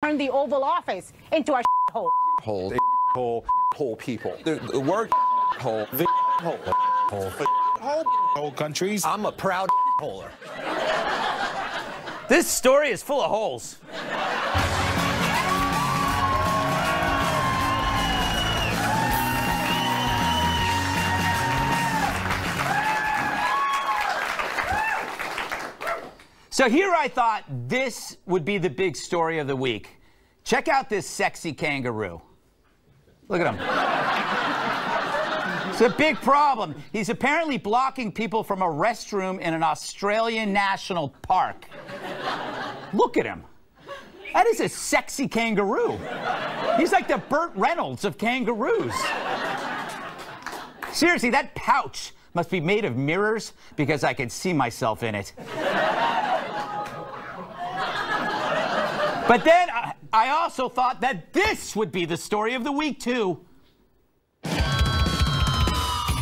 turn the Oval Office into a hole. Hole people. The word hole. The Whole countries. I'm a proud holer. This story is full of holes. So here I thought this would be the big story of the week. Check out this sexy kangaroo. Look at him. It's a big problem. He's apparently blocking people from a restroom in an Australian national park. Look at him. That is a sexy kangaroo. He's like the Burt Reynolds of kangaroos. Seriously, that pouch must be made of mirrors because I can see myself in it. But then I also thought that this would be the story of the week, too.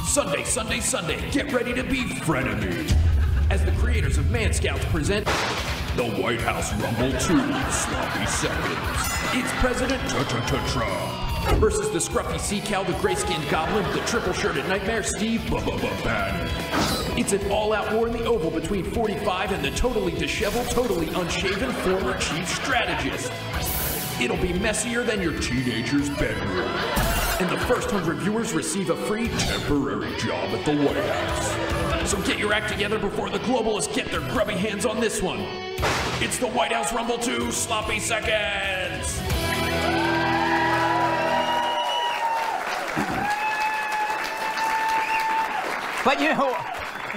Sunday, get ready to be frenemy. As the creators of Man Scouts present the White House Rumble 2 Sloppy Seconds. It's President Trump versus the scruffy sea cow, the gray-skinned goblin, the triple-shirted nightmare, Steve Bannon. It's an all-out war in the Oval between 45 and the totally disheveled, totally unshaven former chief strategist. It'll be messier than your teenager's bedroom. And the first 100 viewers receive a free temporary job at the White House. So get your act together before the globalists get their grubby hands on this one. It's the White House Rumble 2 Sloppy Seconds. But you know,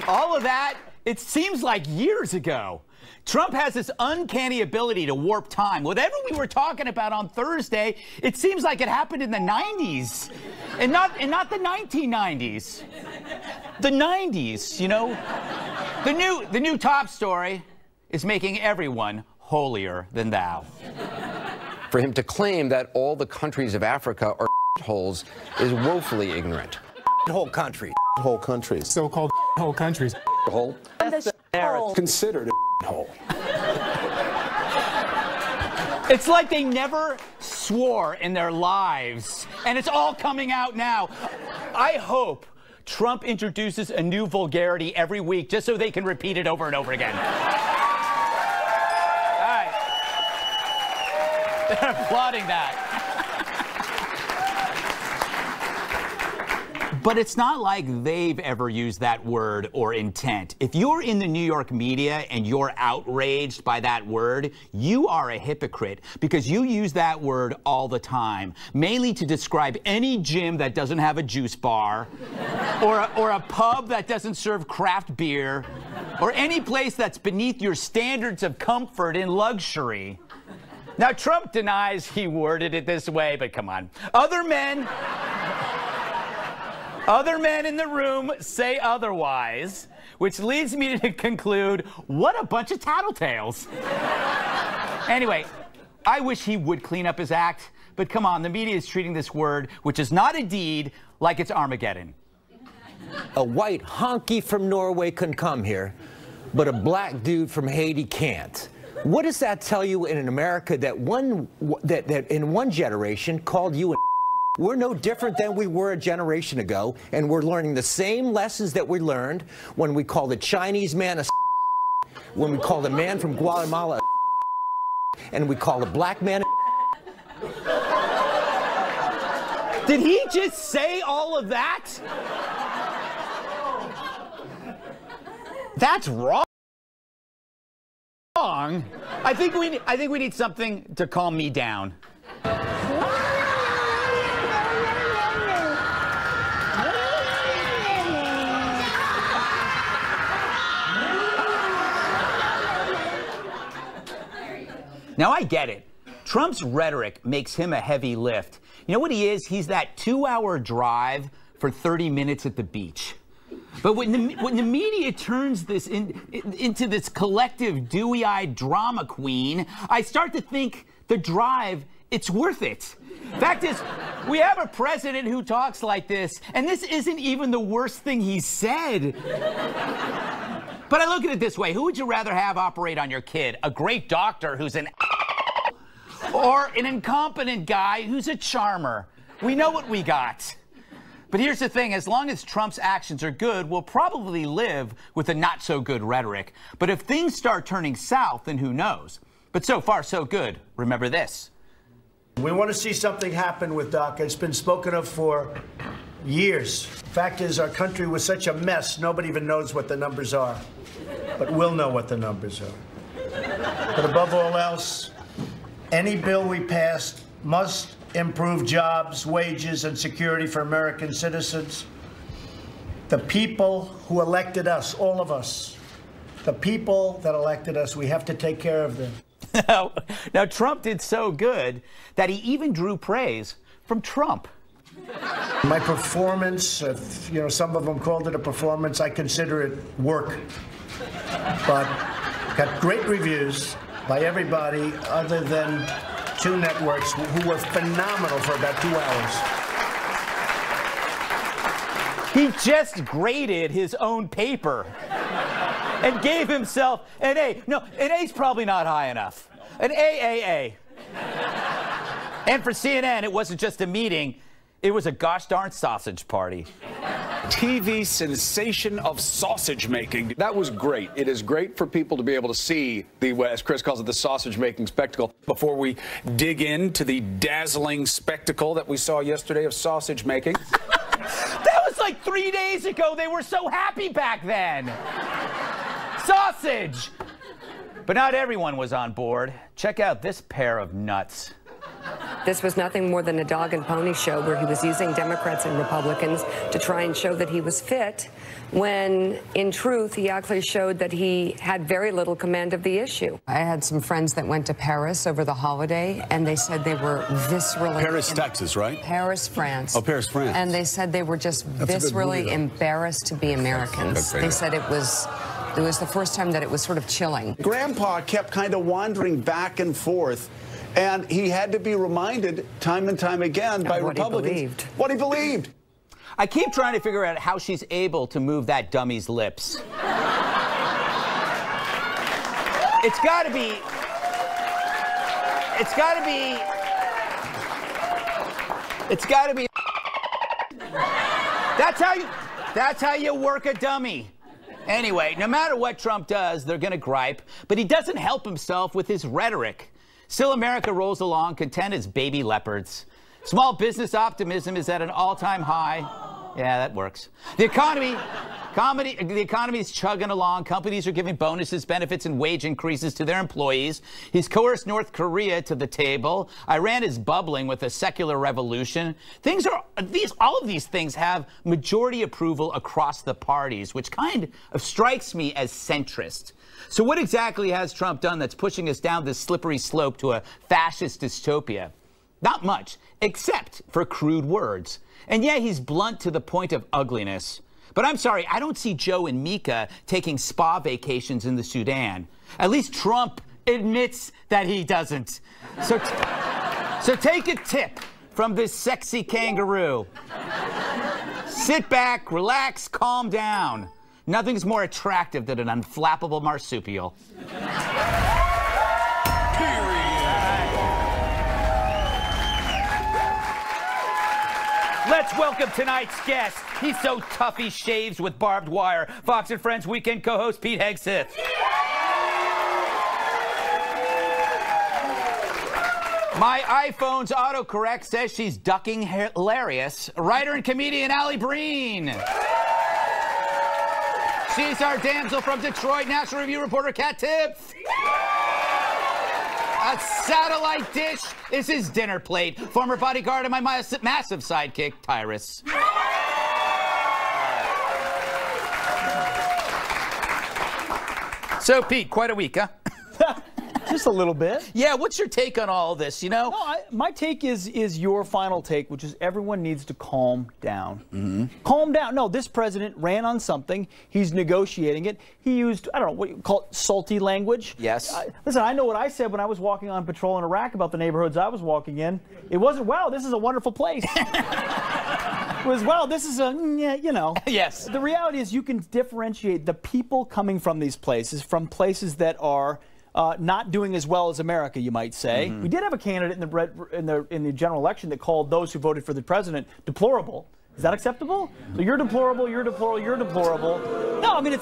all of that, it seems like years ago. Trump has this uncanny ability to warp time. Whatever we were talking about on Thursday, it seems like it happened in the 90s. And not the 1990s. The 90s, you know? The new top story is making everyone holier than thou. For him to claim that all the countries of Africa are holes is woefully ignorant. Whole country. Whole countries. So-called whole countries. Hole. Considered a hole. It's like they never swore in their lives, and it's all coming out now. I hope Trump introduces a new vulgarity every week just so they can repeat it over and over again. All right. They're applauding that. But it's not like they've ever used that word or intent. If you're in the New York media and you're outraged by that word, you are a hypocrite because you use that word all the time, mainly to describe any gym that doesn't have a juice bar, or a pub that doesn't serve craft beer, or any place that's beneath your standards of comfort and luxury. Now, Trump denies he worded it this way, but come on. Other men in the room say otherwise, which leads me to conclude, what a bunch of tattletales. Anyway, I wish he would clean up his act, but come on, the media is treating this word, which is not a deed, like it's Armageddon. A white honky from Norway can come here, but a black dude from Haiti can't. What does that tell you in an America that in one generation called you a We're no different than we were a generation ago, and we're learning the same lessons that we learned when we called a Chinese man a when we called a man from Guatemala a and we called a black man a Did he just say all of that? That's wrong. I think we need something to calm me down. Now, I get it. Trump's rhetoric makes him a heavy lift. You know what he is? He's that 2-hour drive for 30 minutes at the beach. But when the media turns this into this collective dewy-eyed drama queen, I start to think the drive, it's worth it. Fact is, we have a president who talks like this, and this isn't even the worst thing he said. But I look at it this way. Who would you rather have operate on your kid? A great doctor who's an Or an incompetent guy who's a charmer. We know what we got. But here's the thing, as long as Trump's actions are good, we'll probably live with a not-so-good rhetoric. But if things start turning south, then who knows? But so far, so good. Remember this. We want to see something happen with DACA. It's been spoken of for years. Fact is, our country was such a mess, nobody even knows what the numbers are. But we'll know what the numbers are. But above all else, any bill we pass must improve jobs, wages, and security for American citizens. The people who elected us, all of us, the people that elected us, we have to take care of them. Now, Trump did so good that he even drew praise from Trump. My performance, some of them called it a performance, I consider it work. But got great reviews by everybody other than 2 networks who were phenomenal for about 2 hours. He just graded his own paper and gave himself an A. No, an A's probably not high enough. An AAA. And for CNN, it wasn't just a meeting, it was a gosh darn sausage party. TV sensation of sausage making. That was great. It is great for people to be able to see the, as Chris calls it, the sausage making spectacle. Before we dig into the dazzling spectacle that we saw yesterday of sausage making. That was like 3 days ago. They were so happy back then. Sausage! But not everyone was on board. Check out this pair of nuts. This was nothing more than a dog and pony show where he was using Democrats and Republicans to try and show that he was fit, when in truth he actually showed that he had very little command of the issue. I had some friends that went to Paris over the holiday, and they said they were viscerally... Paris, Texas, right? Paris, France. Oh, Paris, France. And they said they were just viscerally embarrassed to be Americans. They said it was the first time that it was sort of chilling. Grandpa kept kind of wandering back and forth, and he had to be reminded time and time again by Republicans what he believed. I keep trying to figure out how she's able to move that dummy's lips. It's gotta be. That's how you work a dummy. Anyway, no matter what Trump does, they're gonna gripe, but he doesn't help himself with his rhetoric. Still, America rolls along content as baby leopards. Small business optimism is at an all-time high. Yeah, that works. The economy is chugging along. Companies are giving bonuses, benefits, and wage increases to their employees. He's coerced North Korea to the table. Iran is bubbling with a secular revolution. All of these things have majority approval across the parties, which kind of strikes me as centrist. So what exactly has Trump done that's pushing us down this slippery slope to a fascist dystopia? Not much, except for crude words. And yeah, he's blunt to the point of ugliness. But I'm sorry, I don't see Joe and Mika taking spa vacations in the Sudan. At least Trump admits that he doesn't. So take a tip from this sexy kangaroo. Sit back, relax, calm down. Nothing's more attractive than an unflappable marsupial. Let's welcome tonight's guest. He's so tough he shaves with barbed wire. Fox and Friends weekend co-host Pete Hegseth. My iPhone's autocorrect says she's ducking hilarious. Writer and comedian Allie Breen. She's our damsel from Detroit, National Review reporter Kat Tiff. A satellite dish is his dinner plate. Former bodyguard and my massive sidekick, Tyrus. So, Pete, quite a week, huh? Just a little bit. Yeah, what's your take on all this, you know? No, my take is your final take, which is everyone needs to calm down. Calm down. No, this president ran on something. He's negotiating it. He used, I don't know, what you call it, salty language. Yes. Listen, I know what I said when I was walking on patrol in Iraq about the neighborhoods I was walking in. It wasn't, wow, this is a wonderful place. It was, wow, this is a, you know. Yes. The reality is you can differentiate the people coming from these places from places that are not doing as well as America, you might say. We did have a candidate in the general election that called those who voted for the president deplorable. Is that acceptable? So you're deplorable, you're deplorable, you're deplorable. No, I mean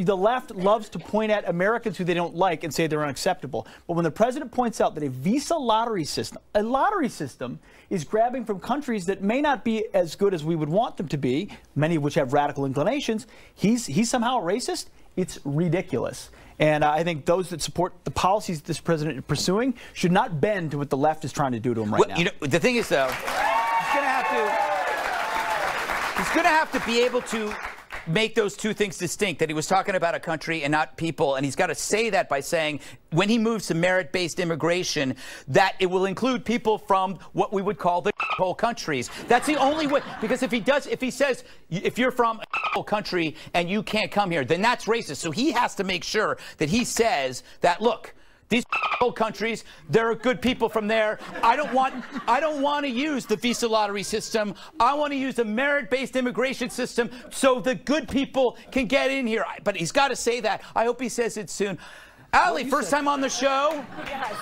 the left loves to point at Americans who they don't like and say they're unacceptable. But when the president points out that a Visa lottery system is grabbing from countries that may not be as good as we would want them to be, many of which have radical inclinations, he's somehow a racist. It's ridiculous. And I think those that support the policies this president is pursuing should not bend to what the left is trying to do to him right now. You know, the thing is, though, he's going to have to be able to make those two things distinct, that he was talking about a country and not people. And he's got to say that by saying, when he moves to merit-based immigration, that it will include people from what we would call the whole countries. That's the only way. Because if he says, if you're from a whole country and you can't come here, then that's racist. So he has to make sure that he says that, look, these whole countries, there are good people from there. I don't want to use the Visa lottery system. I want to use a merit-based immigration system so the good people can get in here. But he's got to say that. I hope he says it soon. Allie, first time on the show. Yes.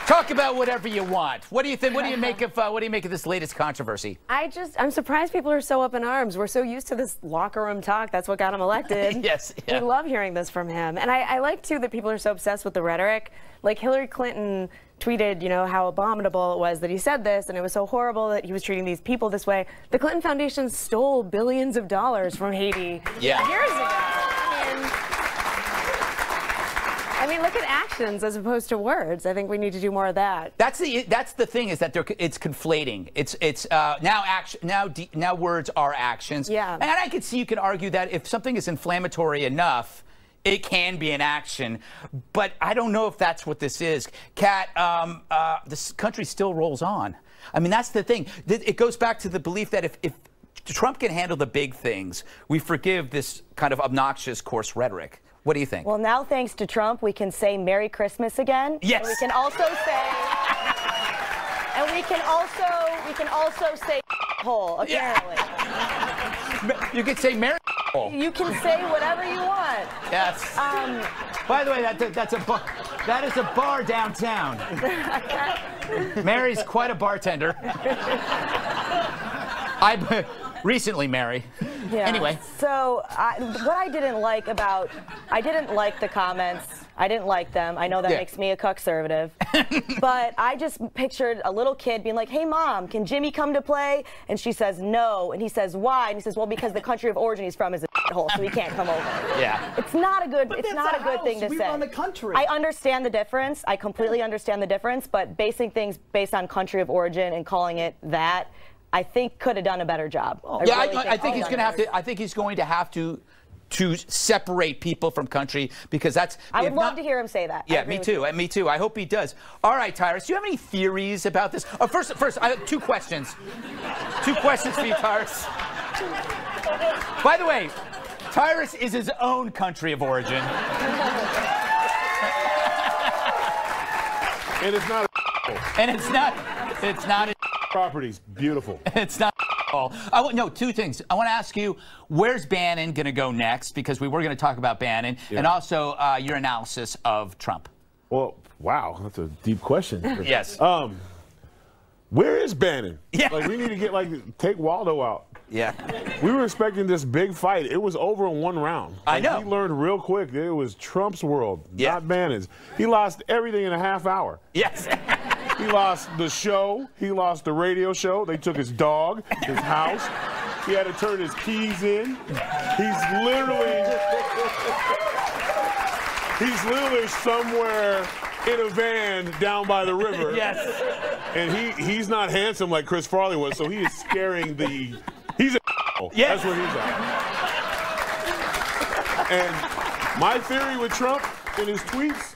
Talk about whatever you want. What do you think? What do you make of this latest controversy? I'm surprised people are so up in arms. We're so used to this locker room talk. That's what got him elected. Yes. Yeah. We love hearing this from him. And I like, too, that people are so obsessed with the rhetoric. Like Hillary Clinton tweeted, you know, how abominable it was that he said this, and it was so horrible that he was treating these people this way. The Clinton Foundation stole billions of dollars from Haiti years ago. I mean, look at actions as opposed to words. I think we need to do more of that. That's the thing, is that it's conflating. It's now words are actions. Yeah. And I can see, you can argue that if something is inflammatory enough, it can be an action. But I don't know if that's what this is. Kat, this country still rolls on. I mean, that's the thing. It goes back to the belief that if Trump can handle the big things, we forgive this kind of obnoxious, coarse rhetoric. What do you think? Well, now thanks to Trump, we can say Merry Christmas again. Yes. And we can also say, say hole, apparently. Yeah. You could say Merry hole. You can say whatever you want. Yes. By the way, that is a bar downtown. Mary's quite a bartender. Recently, Mary. Yeah. Anyway. So what I didn't like the comments. I didn't like them. I know that makes me a conservative. But I just pictured a little kid being like, hey, Mom, can Jimmy come to play? And she says, no. And he says, why? And he says, well, because the country of origin he's from is a hole, so he can't come over. Yeah. It's not a good thing to we say. Run the country. I understand the difference. I completely understand the difference. But basing things based on country of origin and calling it that, I think could have done a better job. I think he's going to have to. I think he's going to have to separate people from country, because that's. I would love to hear him say that. Yeah, me too. Me too. I hope he does. All right, Tyrus, do you have any theories about this? First, I have two questions. Two questions for you, Tyrus. By the way, Tyrus is his own country of origin. And it's not. And it's not. It's not. Properties, beautiful. It's not all. No, two things. I want to ask you, where's Bannon going to go next? Because we were going to talk about Bannon, and also your analysis of Trump. Well, wow, that's a deep question. Yes. Where is Bannon? Yeah. Like, we need to take Waldo out. Yeah. We were expecting this big fight. It was over in one round. I know. He learned real quick that it was Trump's world, not Bannon's. He lost everything in a half hour. Yes. He lost the show. He lost the radio show. They took his dog, his house. He had to turn his keys in. He's literally somewhere in a van down by the river. Yes. And he's not handsome like Chris Farley was, so he is scaring the. He's a. Yes. That's where he's at. And my theory with Trump in his tweets.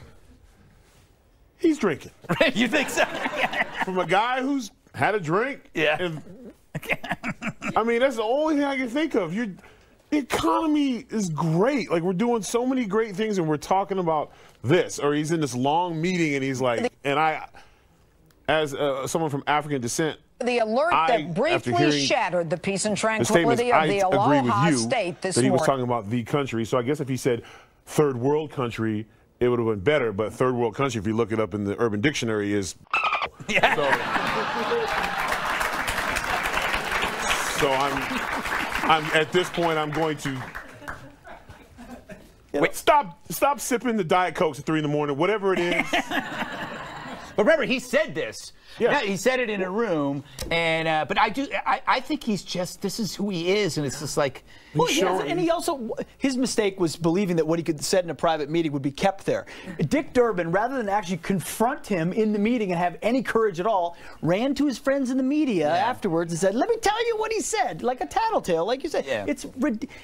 He's drinking. You think so? From a guy who's had a drink. Yeah. And, I mean, that's the only thing I can think of. The economy is great. Like, we're doing so many great things, and we're talking about this. Or he's in this long meeting, and he's like, and I, as someone from African descent, The alert that briefly shattered the peace and tranquility of the Aloha State this morning. He was talking about the country. So I guess if he said third world country, it would have been better. But third world country, if you look it up in the Urban Dictionary, is yeah. So I'm at this point, I'm going to stop sipping the Diet Cokes at 3 in the morning, whatever it is. But remember, he said this. Yeah. He said it in a room, and but I think he's just, this is who he is, and it's just like. Well, and he also, his mistake was believing that what he could said in a private meeting would be kept there. Dick Durbin, rather than actually confront him in the meeting and have any courage at all, ran to his friends in the media afterwards and said, "Let me tell you what he said," like a tattletale, like you said. Yeah.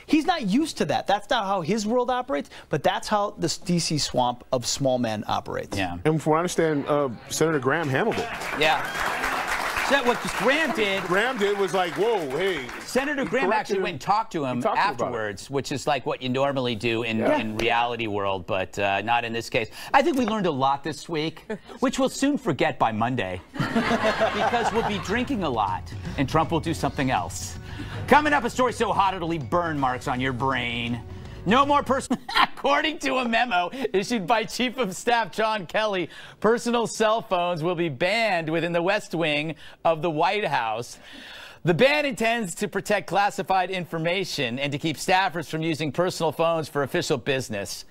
He's not used to that. That's not how his world operates, but that's how the D.C. swamp of small men operates. Yeah. And from what I understand, Senator Graham handled it. Yeah. So what Graham did was like, whoa, hey. Senator Graham actually went and talked to him afterwards, which is like what you normally do in reality world, but not in this case. I think we learned a lot this week, which we'll soon forget by Monday, because we'll be drinking a lot, and Trump will do something else. Coming up, a story so hot it'll leave burn marks on your brain. No more personal, according to a memo issued by Chief of Staff John Kelly, personal cell phones will be banned within the West Wing of the White House. The ban intends to protect classified information and to keep staffers from using personal phones for official business,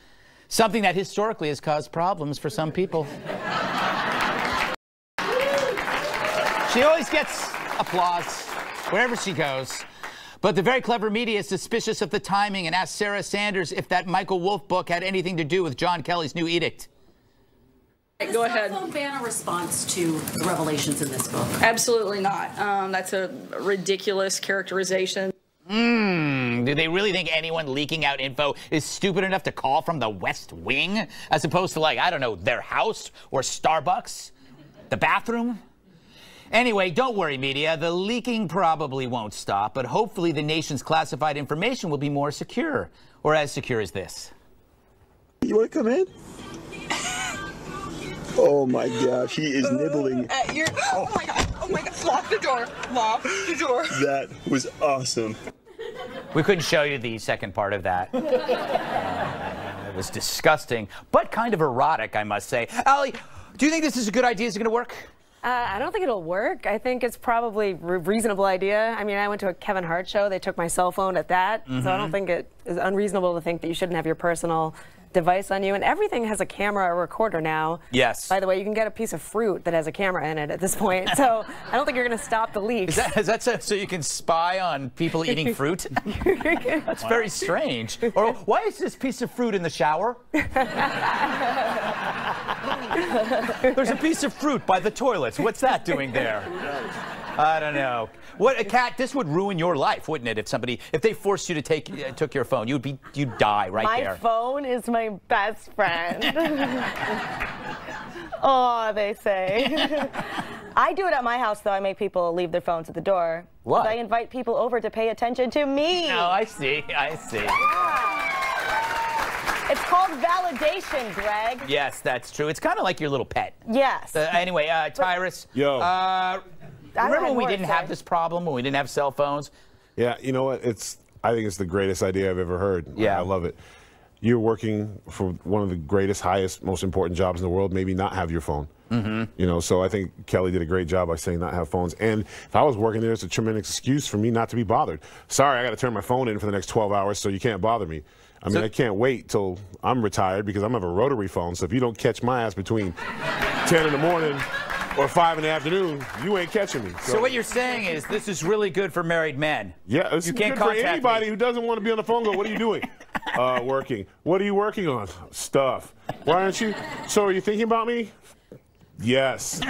something that historically has caused problems for some people. She always gets applause wherever she goes. But the very clever media is suspicious of the timing and asked Sarah Sanders if that Michael Wolff book had anything to do with John Kelly's new edict. Go ahead. Is the cell phone ban a response to the revelations in this book? Absolutely not. That's a ridiculous characterization. Do they really think anyone leaking out info is stupid enough to call from the West Wing, as opposed to, like, I don't know, their house or Starbucks? The bathroom? Anyway, don't worry, media. The leaking probably won't stop, but hopefully the nation's classified information will be more secure, or as secure as this. You want to come in? Oh my gosh, he is nibbling. Oh my god, lock the door, lock the door. That was awesome. We couldn't show you the second part of that. It was disgusting, but kind of erotic, I must say. Allie, do you think this is a good idea? Is it going to work? I don't think it'll work. I think it's probably a reasonable idea. I mean, I went to a Kevin Hart show. They took my cell phone at that. So I don't think it is unreasonable to think that you shouldn't have your personal device on you. And everything has a camera or recorder now. Yes. By the way, you can get a piece of fruit that has a camera in it at this point. So I don't think you're going to stop the leaks. Is that so you can spy on people eating fruit? That's very strange. Or why is this piece of fruit in the shower? There's a piece of fruit by the toilets. What's that doing there? I don't know. What, Kat, this would ruin your life, wouldn't it? If they forced you to took your phone, you'd die right there. My phone is my best friend. Oh, they say. I do it at my house, though. I make people leave their phones at the door. What? I invite people over to pay attention to me. Oh, I see. I see. Yeah. It's called validation, Greg. Yes, that's true. It's kind of like your little pet. Yes. Anyway, Tyrus. Yo. Remember when we didn't have this problem, when we didn't have cell phones? Yeah, you know what? I think it's the greatest idea I've ever heard. Yeah. I love it. You're working for one of the greatest, highest, most important jobs in the world, maybe not have your phone. You know, so I think Kelly did a great job by saying not have phones. And if I was working there, it's a tremendous excuse for me not to be bothered. Sorry, I got to turn my phone in for the next 12 hours, so you can't bother me. I mean, I can't wait till I'm retired because I'm going to have a rotary phone. So if you don't catch my ass between 10 in the morning or 5 in the afternoon, you ain't catching me. So what you're saying is this is really good for married men. Yeah, it's good for anybody who doesn't want to be on the phone. Go, what are you doing? Working. What are you working on? Stuff. Why aren't you? So are you thinking about me? Yes.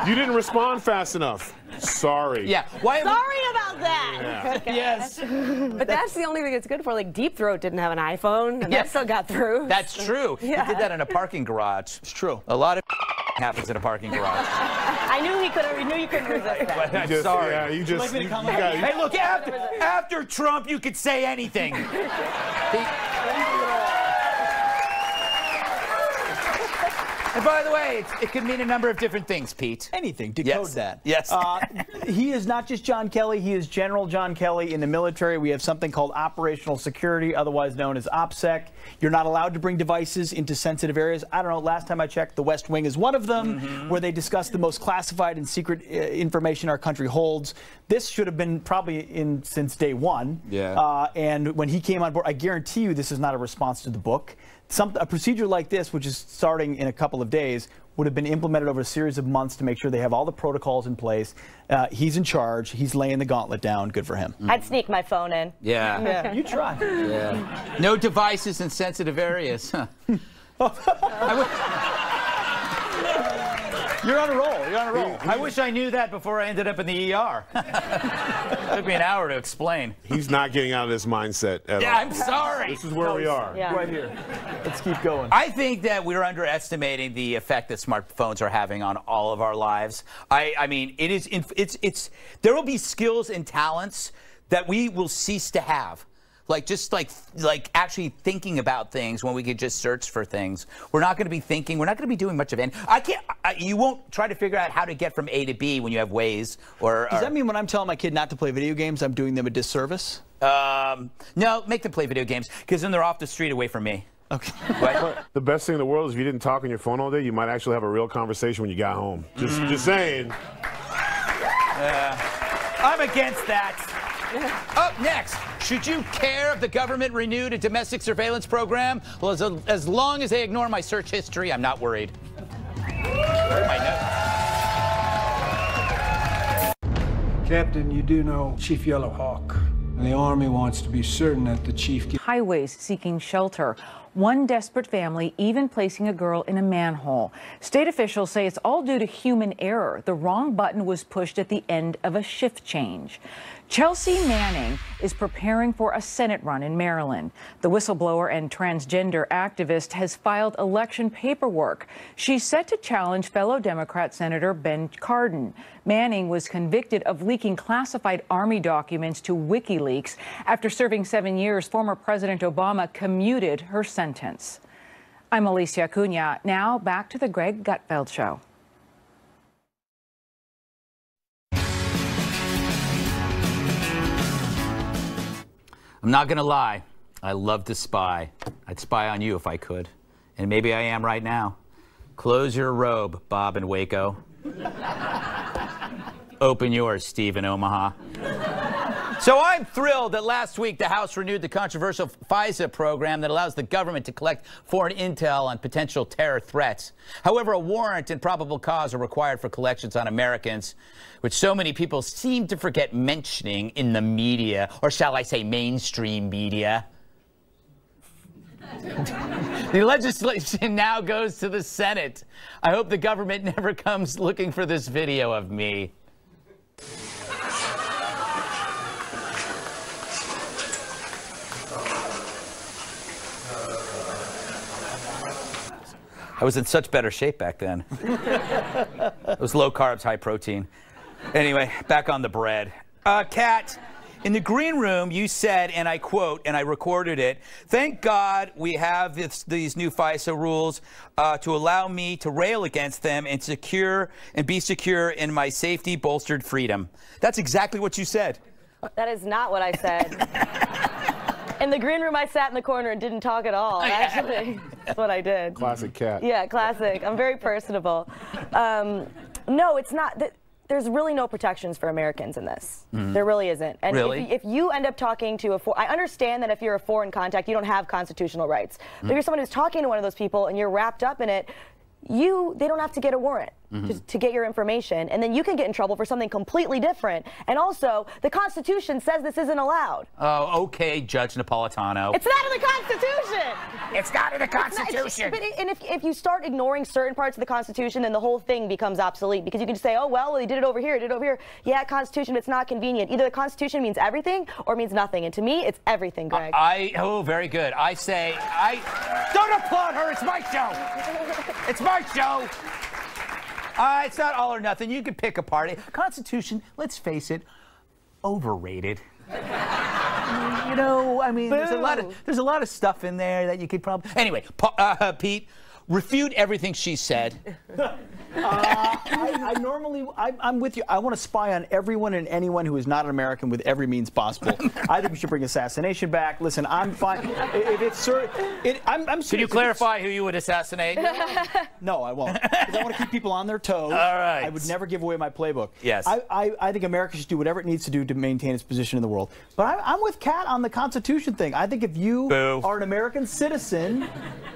You didn't respond fast enough. Sorry. Yeah. Sorry about that. Yeah. Yes. But that's the only thing it's good for. Like, Deep Throat didn't have an iPhone, and that still got through. That's true. Yeah. He did that in a parking garage. It's true. A lot of happens in a parking garage. I knew you couldn't resist that. I'm sorry. Yeah, you got Hey, look, after Trump, you could say anything. And by the way, it could mean a number of different things, Pete. Anything. Decode that. Yes. He is not just John Kelly. He is General John Kelly in the military. We have something called operational security, otherwise known as OPSEC. You're not allowed to bring devices into sensitive areas. I don't know. Last time I checked, the West Wing is one of them, where they discuss the most classified and secret information our country holds. This should have been probably in since day one. Yeah. And when he came on board, I guarantee you this is not a response to the book. A procedure like this, which is starting in a couple of days, would have been implemented over a series of months to make sure they have all the protocols in place. He's in charge. He's laying the gauntlet down. Good for him. I'd sneak my phone in. Yeah. Yeah, you try. Yeah. No devices in sensitive areas. You're on a roll. You're on a roll. I wish I knew that before I ended up in the ER. Took me an hour to explain. He's not getting out of this mindset at all. I'm sorry. This is where we are. Yeah. Right here. Let's keep going. I think that we're underestimating the effect that smartphones are having on all of our lives. I mean, there will be skills and talents that we will cease to have. Like actually thinking about things when we could just search for things. We're not going to be thinking. We're not going to be doing much of anything. You won't try to figure out how to get from A to B when you have Waze or. Does that mean when I'm telling my kid not to play video games, I'm doing them a disservice? No, make them play video games because then they're off the street away from me. Okay. But the best thing in the world is if you didn't talk on your phone all day, you might actually have a real conversation when you got home. Just saying. I'm against that. Up next, should you care if the government renewed a domestic surveillance program? Well, as long as they ignore my search history, I'm not worried. Where are my notes? Captain, you do know Chief Yellow Hawk. The Army wants to be certain that the chief... Highways seeking shelter. One desperate family even placing a girl in a manhole. State officials say it's all due to human error. The wrong button was pushed at the end of a shift change. Chelsea Manning is preparing for a Senate run in Maryland. The whistleblower and transgender activist has filed election paperwork. She's set to challenge fellow Democrat Senator Ben Cardin. Manning was convicted of leaking classified Army documents to WikiLeaks. After serving 7 years, former President Obama commuted her sentence. I'm Alicia Cunha. Now back to the Greg Gutfeld Show. I'm not going to lie. I love to spy. I'd spy on you if I could. And maybe I am right now. Close your robe, Bob in Waco. Open yours, Steve in Omaha. So I'm thrilled that last week the House renewed the controversial FISA program that allows the government to collect foreign intel on potential terror threats. However, a warrant and probable cause are required for collections on Americans, which so many people seem to forget mentioning in the media, or shall I say mainstream media. The legislation now goes to the Senate. I hope the government never comes looking for this video of me. I was in such better shape back then. It was low carbs, high protein. Anyway, back on the bread. Kat, in the green room, you said, and I quote, and I recorded it, "Thank God we have these new FISA rules to allow me to rail against them and be secure in my safety, bolstered freedom." That's exactly what you said. That is not what I said. In the green room, I sat in the corner and didn't talk at all. Actually, that's what I did. Classic Kat. Yeah, classic. I'm very personable. No, it's not. There's really no protections for Americans in this. There really isn't. And really? If you end up talking to I understand that if you're a foreign contact, you don't have constitutional rights. But if you're someone who's talking to one of those people and you're wrapped up in it, they don't have to get a warrant to get your information, and then you can get in trouble for something completely different. And also, the Constitution says this isn't allowed. Oh, okay, Judge Napolitano. It's not in the Constitution. It's not in the Constitution. And if you start ignoring certain parts of the Constitution, then the whole thing becomes obsolete, because you can just say, oh, well, they did it over here, did it over here. Yeah, Constitution, but it's not convenient. Either the Constitution means everything or it means nothing. And to me, it's everything, Greg. Oh, very good. I say, don't applaud her. It's my show. It's my show. It's not all or nothing. You can pick a party. Constitution, let's face it, overrated. You know, I mean, there's a lot of stuff in there that you could probably. Anyway, Pete, refute everything she said. I'm with you. I want to spy on everyone and anyone who is not an American with every means possible. I think we should bring assassination back. Listen, I'm fine. If it's I'm serious. Can you clarify who you would assassinate? No, I won't. Because I want to keep people on their toes. All right. I would never give away my playbook. Yes. I think America should do whatever it needs to do to maintain its position in the world. But I'm with Kat on the Constitution thing. I think if you are an American citizen,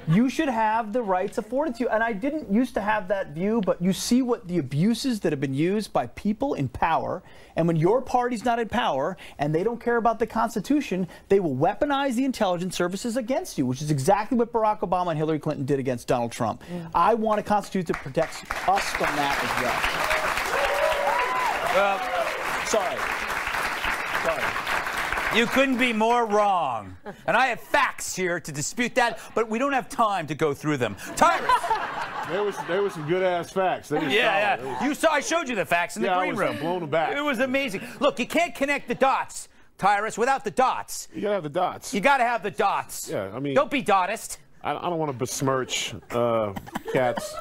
you should have the rights afforded to you. And I didn't used to have that view, but you see what the abuses that have been used by people in power. And when your party's not in power and they don't care about the Constitution, they will weaponize the intelligence services against you, which is exactly what Barack Obama and Hillary Clinton did against Donald Trump. I want a Constitution that protects us from that as well. Sorry. You couldn't be more wrong. And I have facts here to dispute that, but we don't have time to go through them. Tyrus! There was some good-ass facts. Yeah. You saw, I showed you the facts in the green room. Blown back. It was amazing. Look, you can't connect the dots, Tyrus, without the dots. You gotta have the dots. You gotta have the dots. Yeah, I mean... Don't be dotist. I don't want to besmirch Kat's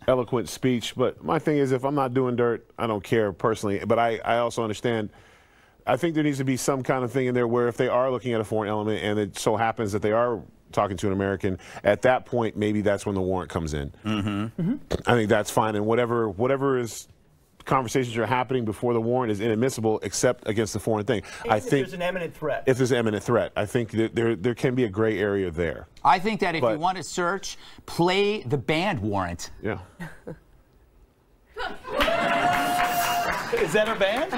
eloquent speech, but my thing is, if I'm not doing dirt, I don't care personally. But I also understand... I think there needs to be some kind of thing in there where if they are looking at a foreign element and it so happens that they are talking to an American, at that point, maybe that's when the warrant comes in. I think that's fine. And whatever is conversations are happening before the warrant is inadmissible except against the foreign thing. If there's an imminent threat. If there's an imminent threat. I think that there can be a gray area there. I think that if you want to search, play the band Warrant. Yeah. Is that a band?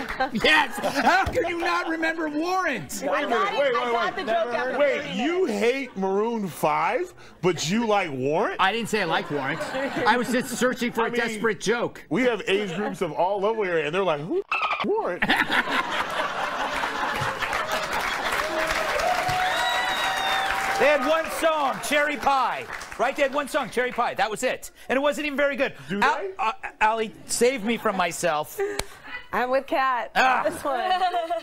Yes. How can you not remember Warrant? Wait a minute. Wait, you hate Maroon 5, but you like Warrant? I didn't say I like Warrant. I was just searching for a desperate joke. We have age groups of all over here, and they're like, who Warrant? They had one song, Cherry Pie. Right? They had one song, Cherry Pie. That was it. And it wasn't even very good. Do they? Allie, save me from myself. I'm with Kat on this one.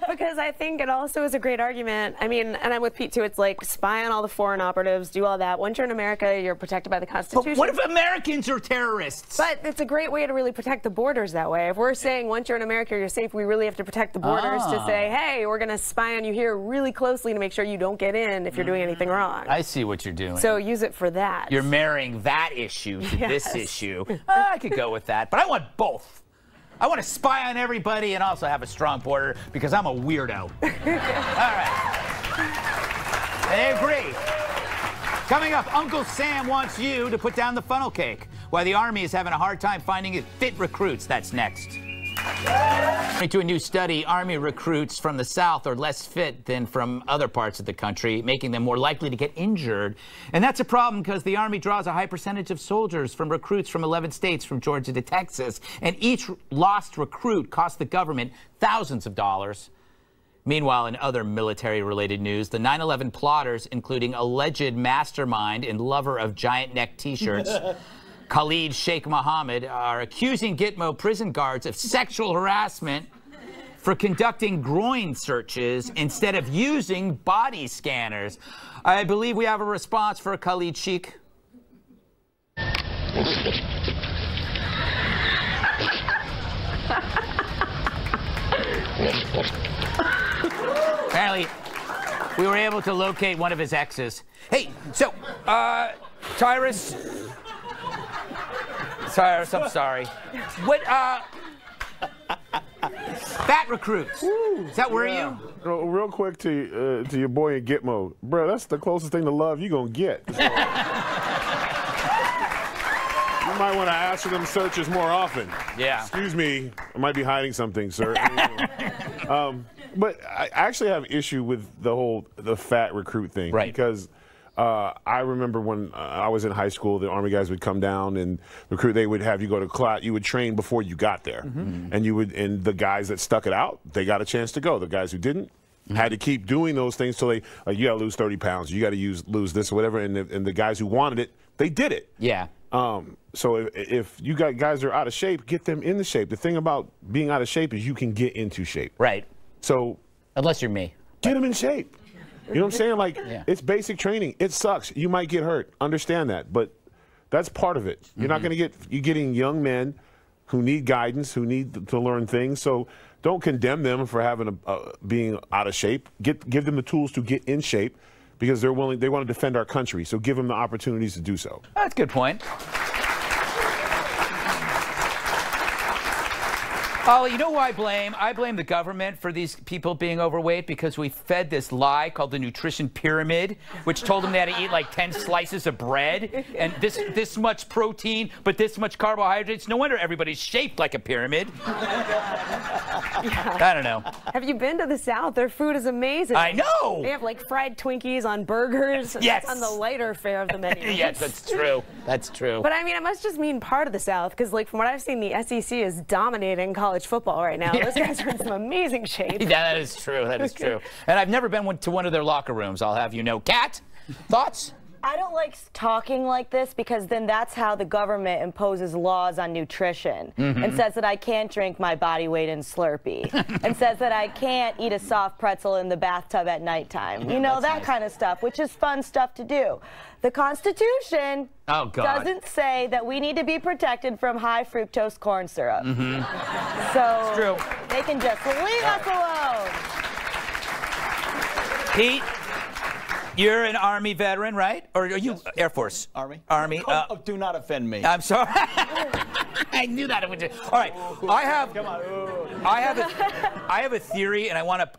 Because I think it also is a great argument. I mean, and I'm with Pete too. It's like spy on all the foreign operatives, do all that. Once you're in America, you're protected by the Constitution. But what if Americans are terrorists? But it's a great way to really protect the borders that way. If we're saying once you're in America, you're safe, we really have to protect the borders to say, hey, we're going to spy on you here really closely to make sure you don't get in if you're doing anything wrong. I see what you're doing. So use it for that. You're marrying that issue to this issue. I could go with that, but I want both. I want to spy on everybody and also have a strong border because I'm a weirdo. All right. They agree. Coming up, Uncle Sam wants you to put down the funnel cake. Why the Army is having a hard time finding fit recruits. That's next. According to a new study, Army recruits from the South are less fit than from other parts of the country, making them more likely to get injured. And that's a problem because the Army draws a high percentage of soldiers from recruits from 11 states, from Georgia to Texas. And each lost recruit costs the government thousands of dollars. Meanwhile, in other military-related news, the 9/11 plotters, including alleged mastermind and lover of giant neck T-shirts, Khalid Sheikh Mohammed, are accusing Gitmo prison guards of sexual harassment for conducting groin searches instead of using body scanners. I believe we have a response for Khalid Sheikh. Apparently, we were able to locate one of his exes. Hey, so, Tyrus, I'm sorry. What, fat recruits. Is that where you? Real quick to your boy in Gitmo. Bro, that's the closest thing to love you're going to get. So, you might want to ask for them searches more often. Yeah. Excuse me, I might be hiding something, sir. But I actually have issue with the fat recruit thing. Right. Because I remember when I was in high school, the Army guys would come down and recruit. They would have you go to class. You would train before you got there, and the guys that stuck it out, they got a chance to go. The guys who didn't had to keep doing those things till they you got to lose 30 pounds. You got to lose this or whatever. And the guys who wanted it, they did it. Yeah. So if you got guys that are out of shape, get them in the shape. The thing about being out of shape is you can get into shape. Right. So unless you're me, get them in shape. You know what I'm saying? Like, it's basic training. It sucks. You might get hurt. Understand that. But That's part of it. You're not going to get, you're getting young men who need guidance, who need to learn things. So don't condemn them for having being out of shape. Give them the tools to get in shape because they want to defend our country. So give them the opportunities to do so. That's a good point. Oh, you know who I blame? I blame the government for these people being overweight because we fed this lie called the nutrition pyramid, which told them they had to eat like 10 slices of bread and this much protein, but this much carbohydrates. No wonder everybody's shaped like a pyramid. I don't know. Have you been to the South? Their food is amazing. I know. They have like fried Twinkies on burgers. Yes. That's on the lighter fare of the menu. Yes, that's true. That's true. But I mean, it must just mean part of the South because like from what I've seen, the SEC is dominating college football right now. Those guys are in some amazing shape. Yeah, that is true. That is true. And I've never been to one of their locker rooms, I'll have you know. Kat, thoughts? I don't like talking like this because then that's how the government imposes laws on nutrition and says that I can't drink my body weight in Slurpee and says that I can't eat a soft pretzel in the bathtub at nighttime. You know, that kind of stuff, which is fun stuff to do. The Constitution doesn't say that we need to be protected from high fructose corn syrup. So they can just leave us alone. Pete? You're an Army veteran, right? Or are you Air Force? Army. Army. Do not offend me. I'm sorry. I knew that it would. All right. I have a theory, and I want to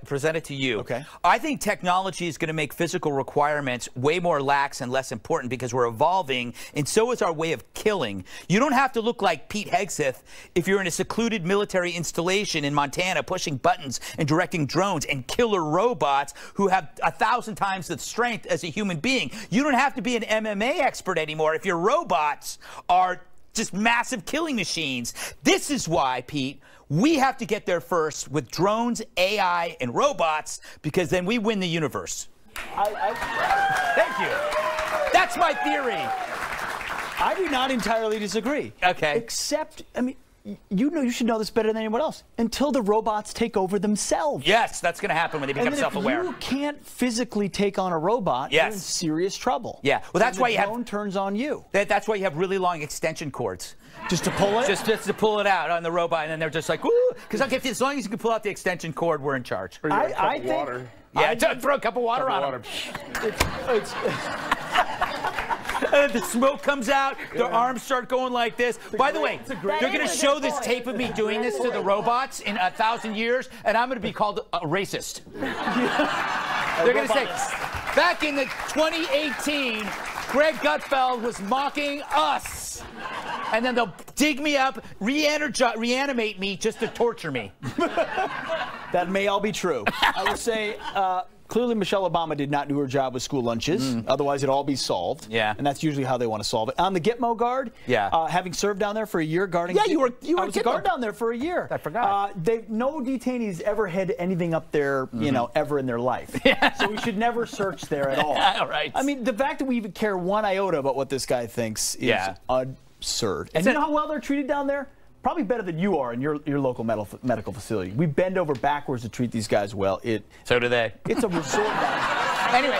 present it to you. Okay. I think technology is going to make physical requirements way more lax and less important because we're evolving, and so is our way of killing. You don't have to look like Pete Hegseth if you're in a secluded military installation in Montana pushing buttons and directing drones and killer robots who have 1,000 times the strength as a human being. You don't have to be an MMA expert anymore if your robots are just massive killing machines. This is why, Pete, we have to get there first with drones, AI, and robots, because then we win the universe. Thank you. That's my theory. I do not entirely disagree. Okay. Except, I mean, you should know this better than anyone else. Until the robots take over themselves. Yes, that's going to happen when they become self-aware. If you can't physically take on a robot, you're in serious trouble. Yeah. Well, that's why you have. The drone turns on you. That's why you have really long extension cords. Just to pull it? Just to pull it out on the robot, and then they're just like, woo! Because as long as you can pull out the extension cord, we're in charge. I think. Water. Yeah, throw a cup of water on them. And the smoke comes out, their arms start going like this. By the way, they're going to show this tape of me doing this to the robots in 1,000 years, and I'm going to be called a racist. They're going to say, back in 2018, Greg Gutfeld was mocking us. And then they'll dig me up, reanimate me just to torture me. That may all be true. I would say, clearly Michelle Obama did not do her job with school lunches. Otherwise, it'd all be solved. Yeah. And that's usually how they want to solve it. On the Gitmo Guard, having served down there for a year guarding. Yeah, you were I was a guard down there for a year. I forgot. No detainees ever had anything up there, you know, ever in their life. So we should never search there at all. All right. I mean, the fact that we even care one iota about what this guy thinks is absurd. And you know how well they're treated down there? Probably better than you are in your local medical facility. We bend over backwards to treat these guys well. So do they. It's a resort. Anyway.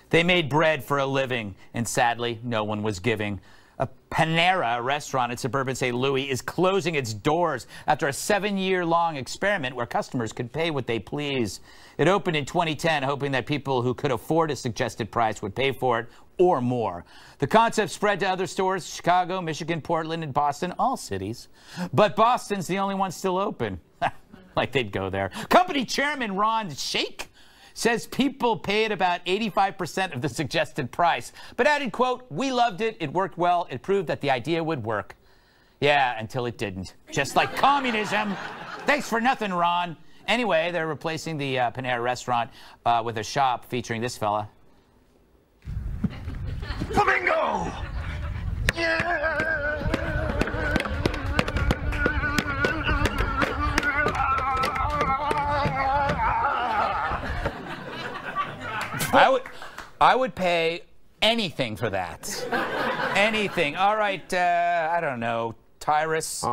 They made bread for a living, and sadly, no one was giving. A Panera, a restaurant in suburban St. Louis, is closing its doors after a 7-year-long experiment where customers could pay what they please. It opened in 2010, hoping that people who could afford a suggested price would pay for it or more. The concept spread to other stores, Chicago, Michigan, Portland, and Boston, all cities. But Boston's the only one still open. Like they'd go there. Company chairman Ron Shaich says people paid about 85% of the suggested price, but added, quote, "We loved it, it worked well, it proved that the idea would work." Yeah, until it didn't. Just like communism. Thanks for nothing, Ron. Anyway, they're replacing the Panera restaurant with a shop featuring this fella. Flamingo! Yeah! I would pay anything for that. Anything. All right, I don't know, Tyrus.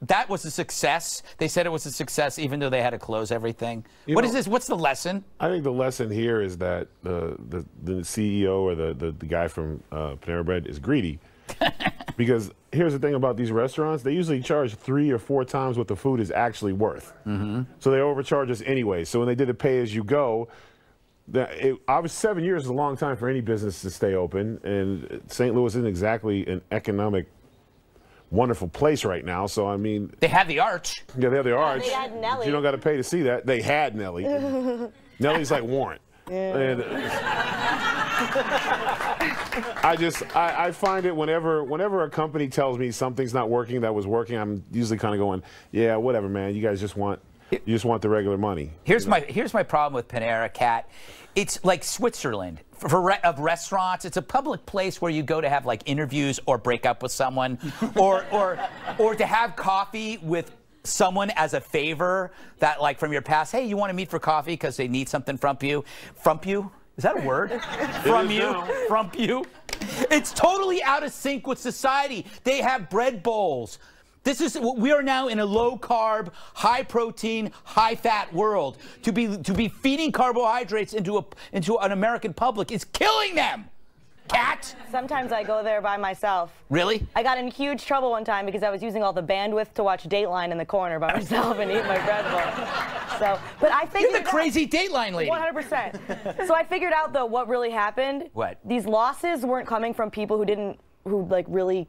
that was a success. They said it was a success even though they had to close everything. What is this? What's the lesson? I think the lesson here is that the CEO or the guy from Panera Bread is greedy. Because here's the thing about these restaurants. They usually charge 3 or 4 times what the food is actually worth. So they overcharge us anyway. So when they did the pay-as-you-go, obviously 7 years is a long time for any business to stay open. And St. Louis isn't exactly an economic wonderful place right now. So, I mean... They had the arch. Yeah, they had the arch. They had Nelly. You don't got to pay to see that. They had Nelly. Nelly's like Warrant. Yeah. And I find it whenever a company tells me something's not working that was working, I'm usually kind of going, yeah, whatever, man. You guys just want the regular money. Here's my problem with Panera, Kat. It's like Switzerland of restaurants. It's a public place where you go to have like interviews or break up with someone, or to have coffee with someone as a favor that like from your past. Hey, you want to meet for coffee because they need something from you? From you? Is that a word? From you? From you? It's totally out of sync with society. They have bread bowls. We are now in a low-carb, high-protein, high-fat world. To be feeding carbohydrates into an American public is killing them. Kat? Sometimes I go there by myself. Really? I got in huge trouble one time because I was using all the bandwidth to watch Dateline in the corner by myself and eat my bread bowl. So, but I figured You're the crazy Dateline lady. 100%. So I figured out though what really happened. What? These losses weren't coming from people who like really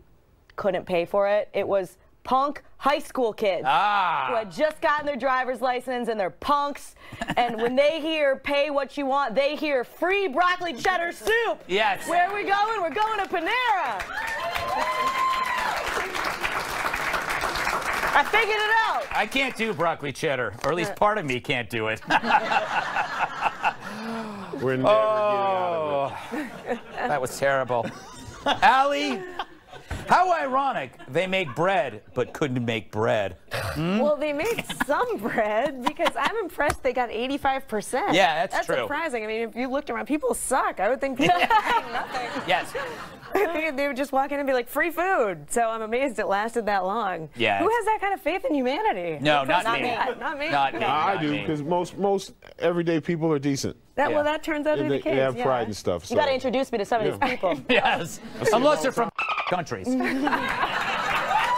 couldn't pay for it. It was punk high school kids who had just gotten their driver's license and they're punks. And when they hear pay what you want, they hear free broccoli cheddar soup. Yes. Where are we going? We're going to Panera. I figured it out. I can't do broccoli cheddar, or at least part of me can't do it. We're never getting out of it. That was terrible. Allie? How ironic. They make bread, but couldn't make bread. Well, they made some bread because I'm impressed they got 85%. Yeah, that's true. That's surprising. I mean, if you looked around, people suck. I would think people had nothing. Yes. I think they would just walk in and be like, free food. So I'm amazed it lasted that long. Yeah. Who has that kind of faith in humanity? No, not me. Not me. Not me. I do, because most everyday people are decent. Well, that turns out to be the case. They have pride and stuff. So. You got to introduce me to some of these people. Yes. Unless they're from countries.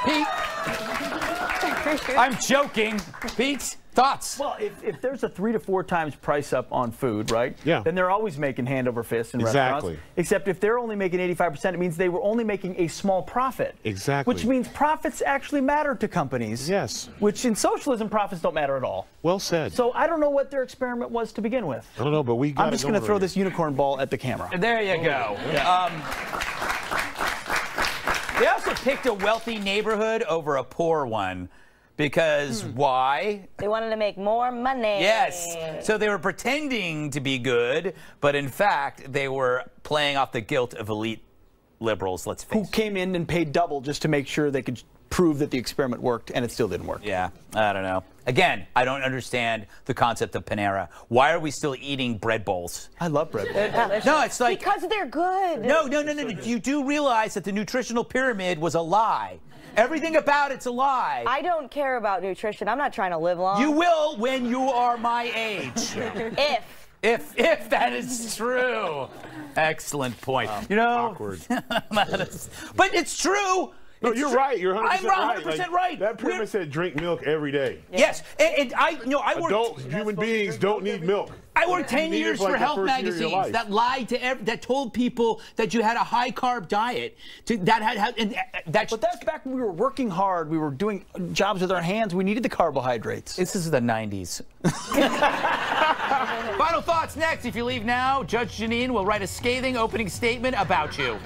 Pete. I'm joking. Pete, thoughts? Well, if there's a 3 to 4 times price up on food, right? Yeah. Then they're always making hand over fist in Exactly. restaurants. Except if they're only making 85%, it means they were only making a small profit. Exactly. Which means profits actually matter to companies. Yes. Which in socialism, profits don't matter at all. Well said. So I don't know what their experiment was to begin with. I don't know, but we got I'm just going to throw this unicorn ball at the camera. There you go. They also picked a wealthy neighborhood over a poor one. Because why? They wanted to make more money. Yes. So they were pretending to be good, but in fact, they were playing off the guilt of elite liberals, let's face it. Who came in and paid double just to make sure they could prove that the experiment worked, and it still didn't work. Yeah, I don't know. Again, I don't understand the concept of Panera. Why are we still eating bread bowls? I love bread bowls. No, it's like... Because they're good. No. You do realize that the nutritional pyramid was a lie. Everything about it's a lie. I don't care about nutrition. I'm not trying to live long. You will when you are my age. If that is true. Excellent point. You know, awkward. But it's true. No, you're right. You're 100% I'm right. 100% right. That pyramid said drink milk every day. Yes, and I worked. Adult human beings don't need milk. I worked 10 years for health magazines that lied to that told people that you had a high carb diet. But that's back when we were working hard. We were doing jobs with our hands. We needed the carbohydrates. This is the 90s. Final thoughts next. If you leave now, Judge Janine will write a scathing opening statement about you.